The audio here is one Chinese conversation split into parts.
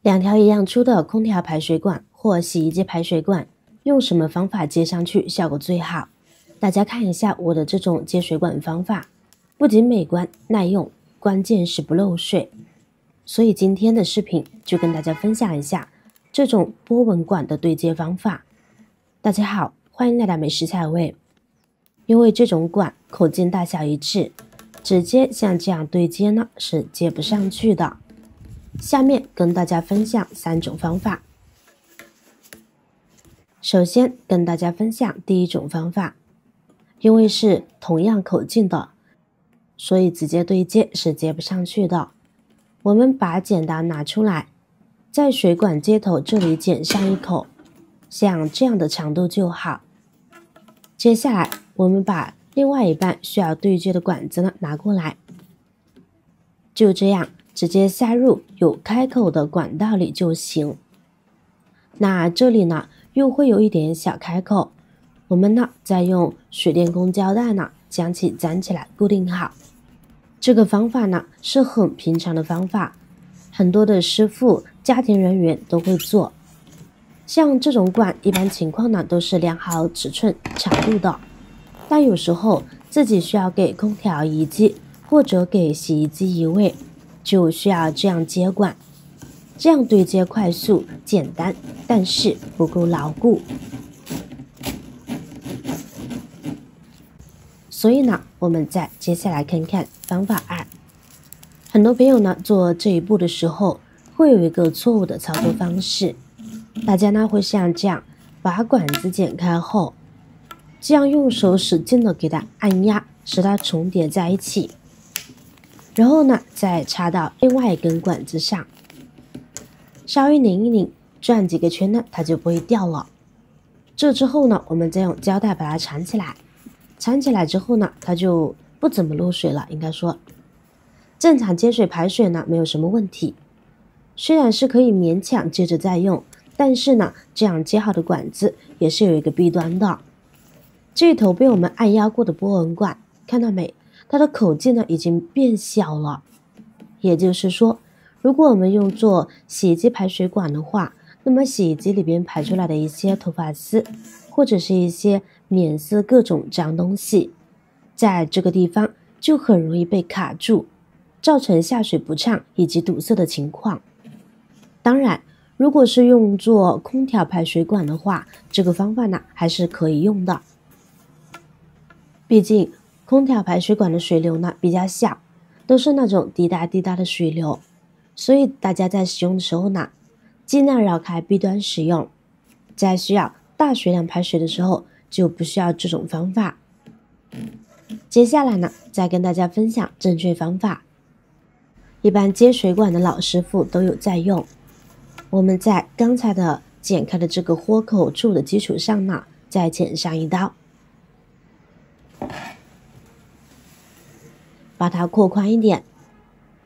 两条一样粗的空调排水管或洗衣机排水管，用什么方法接上去效果最好？大家看一下我的这种接水管方法，不仅美观耐用，关键是不漏水。所以今天的视频就跟大家分享一下这种波纹管的对接方法。大家好，欢迎来到美食采味。因为这种管口径大小一致，直接像这样对接呢是接不上去的。下面跟大家分享3种方法。首先跟大家分享第一种方法，因为是同样口径的，所以直接对接是接不上去的。我们把剪刀拿出来，在水管接头这里剪上一口，像这样的长度就好。接下来我们把另外一半需要对接的管子呢拿过来，就这样直接塞入有开口的管道里就行。那这里呢又会有一点小开口，我们呢再用水电工胶带呢将其粘起来固定好。这个方法呢是很平常的方法，很多的师傅家庭人员都会做。像这种管一般情况呢都是量好尺寸长度的，但有时候自己需要给空调移机或者给洗衣机移位，就需要这样接管，这样对接快速简单，但是不够牢固。所以呢我们再接下来看看方法2。很多朋友呢做这一步的时候会有一个错误的操作方式，大家呢会像这样把管子剪开后，这样用手使劲的给它按压，使它重叠在一起，然后呢再插到另外一根管子上，稍微拧一拧，转几个圈呢它就不会掉了。这之后呢我们再用胶带把它缠起来，缠起来之后呢它就不怎么漏水了。应该说正常接水排水呢没有什么问题，虽然是可以勉强接着再用，但是呢这样接好的管子也是有一个弊端的。这头被我们按压过的波纹管，看到没，它的口径呢已经变小了。也就是说，如果我们用作洗衣机排水管的话，那么洗衣机里边排出来的一些头发丝或者是一些棉丝各种脏东西，在这个地方就很容易被卡住，造成下水不畅以及堵塞的情况。当然如果是用作空调排水管的话，这个方法呢还是可以用的。毕竟空调排水管的水流呢比较小，都是那种滴答滴答的水流，所以大家在使用的时候呢尽量绕开弊端使用。在需要大水量排水的时候就不需要这种方法。接下来呢再跟大家分享正确方法。一般接水管的老师傅都有在用，我们在刚才的剪开的这个豁口处的基础上呢再剪上一刀，把它扩宽一点，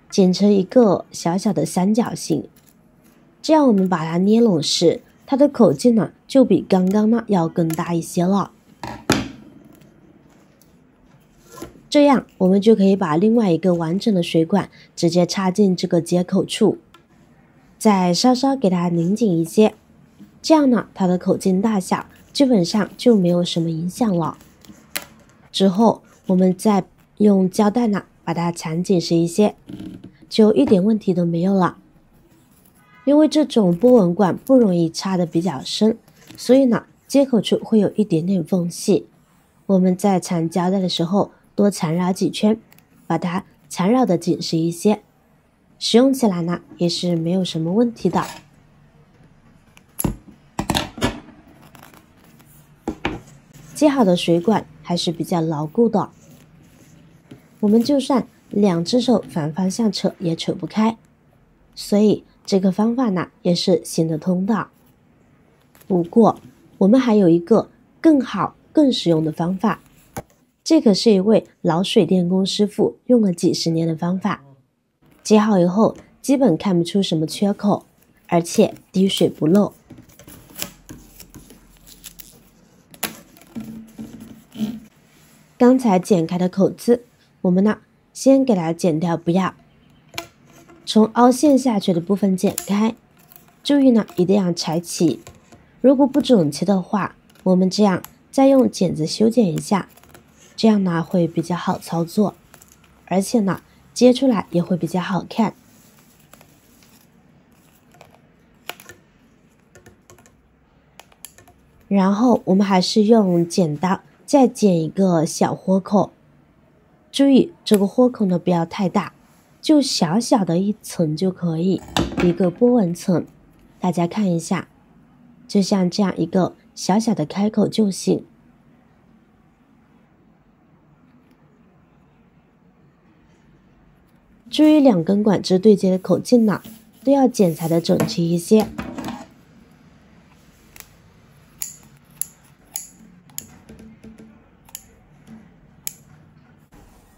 剪成一个小小的三角形，这样我们把它捏拢时，它的口径呢就比刚刚呢要更大一些了。这样我们就可以把另外一个完整的水管直接插进这个接口处，再稍稍给它拧紧一些，这样呢它的口径大小基本上就没有什么影响了。之后我们再用胶带呢把它缠紧实一些，就一点问题都没有了。因为这种波纹管不容易插的比较深，所以呢接口处会有一点点缝隙，我们在缠胶带的时候多缠绕几圈，把它缠绕的紧实一些，使用起来呢也是没有什么问题的。接好的水管还是比较牢固的，我们就算2只手反方向扯也扯不开，所以这个方法呢也是行得通的。不过我们还有一个更好更实用的方法，这可是一位老水电工师傅用了几十年的方法，接好以后基本看不出什么缺口，而且滴水不漏。刚才剪开的口子，我们呢先给它剪掉不要，从凹陷下去的部分剪开，注意呢，一定要裁齐。如果不整齐的话，我们这样再用剪子修剪一下，这样呢会比较好操作，而且呢接出来也会比较好看。然后我们还是用剪刀再剪一个小豁口，注意这个豁口呢不要太大，就小小的一层就可以，一个波纹层。大家看一下，就像这样一个小小的开口就行。注意两根管子对接的口径呢，都要剪裁的整齐一些。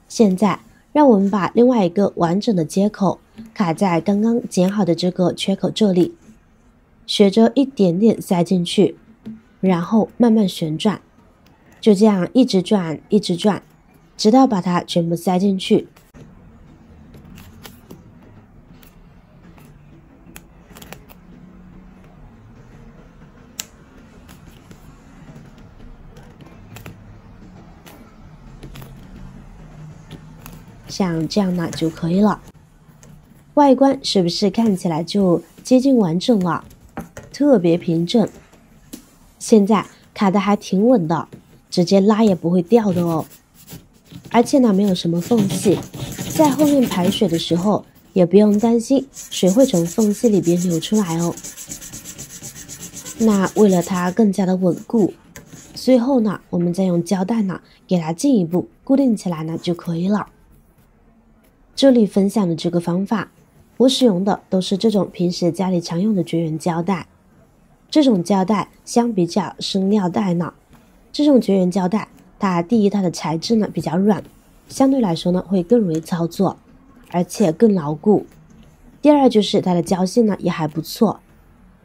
现在让我们把另外一个完整的接口卡在刚刚剪好的这个缺口这里，学着一点点塞进去，然后慢慢旋转，就这样一直转一直转，直到把它全部塞进去。像这样呢就可以了。外观是不是看起来就接近完整了？特别平整。现在卡的还挺稳的，直接拉也不会掉的哦。而且呢没有什么缝隙，在后面排水的时候也不用担心水会从缝隙里边流出来哦。那为了它更加的稳固，最后呢我们再用胶带呢给它进一步固定起来呢就可以了。这里分享的这个方法，我使用的都是这种平时家里常用的绝缘胶带。这种胶带相比较生料带呢，这种绝缘胶带它第一它的材质呢比较软，相对来说呢会更容易操作，而且更牢固。第二就是它的胶性呢也还不错，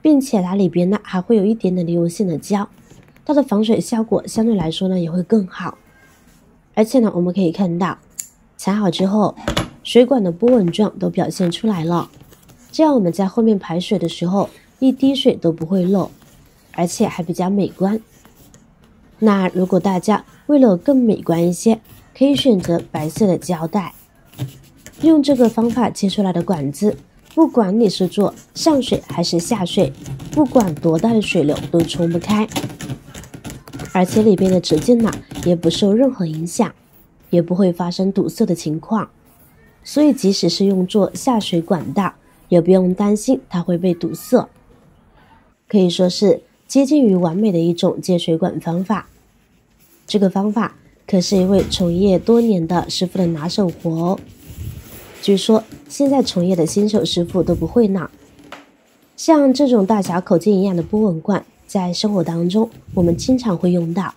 并且它里边呢还会有一点点的流性的胶，它的防水效果相对来说呢也会更好。而且呢我们可以看到裁好之后，水管的波纹状都表现出来了，这样我们在后面排水的时候一滴水都不会漏，而且还比较美观。那如果大家为了更美观一些，可以选择白色的胶带。用这个方法接出来的管子，不管你是做上水还是下水，不管多大的水流都冲不开，而且里边的直径呢也不受任何影响，也不会发生堵塞的情况。所以即使是用作下水管道，也不用担心它会被堵塞，可以说是接近于完美的一种接水管方法。这个方法可是一位从业多年的师傅的拿手活哦，据说现在从业的新手师傅都不会呢。像这种大小口径一样的波纹管，在生活当中我们经常会用到，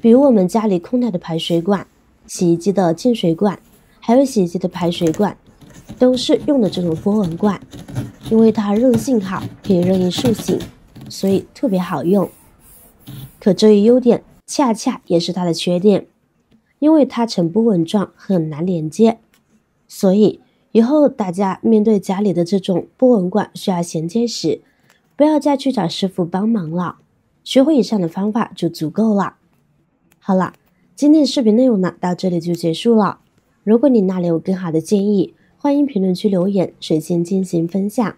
比如我们家里空调的排水管、洗衣机的进水管，还有洗衣机的排水管，都是用的这种波纹管。因为它韧性好，可以任意塑形，所以特别好用。可这一优点恰恰也是它的缺点，因为它呈波纹状，很难连接。所以以后大家面对家里的这种波纹管需要衔接时，不要再去找师傅帮忙了，学会以上的方法就足够了。好了，今天的视频内容呢到这里就结束了。如果你那里有更好的建议，欢迎评论区留言，水星进行分享。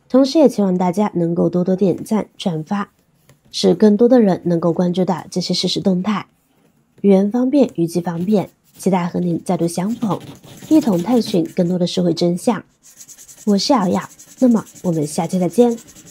同时也希望大家能够多多点赞转发，使更多的人能够关注到这些实时动态。语言方便，语句方便，期待和您再度相逢，一同探寻更多的社会真相。我是瑶瑶，那么我们下期再见。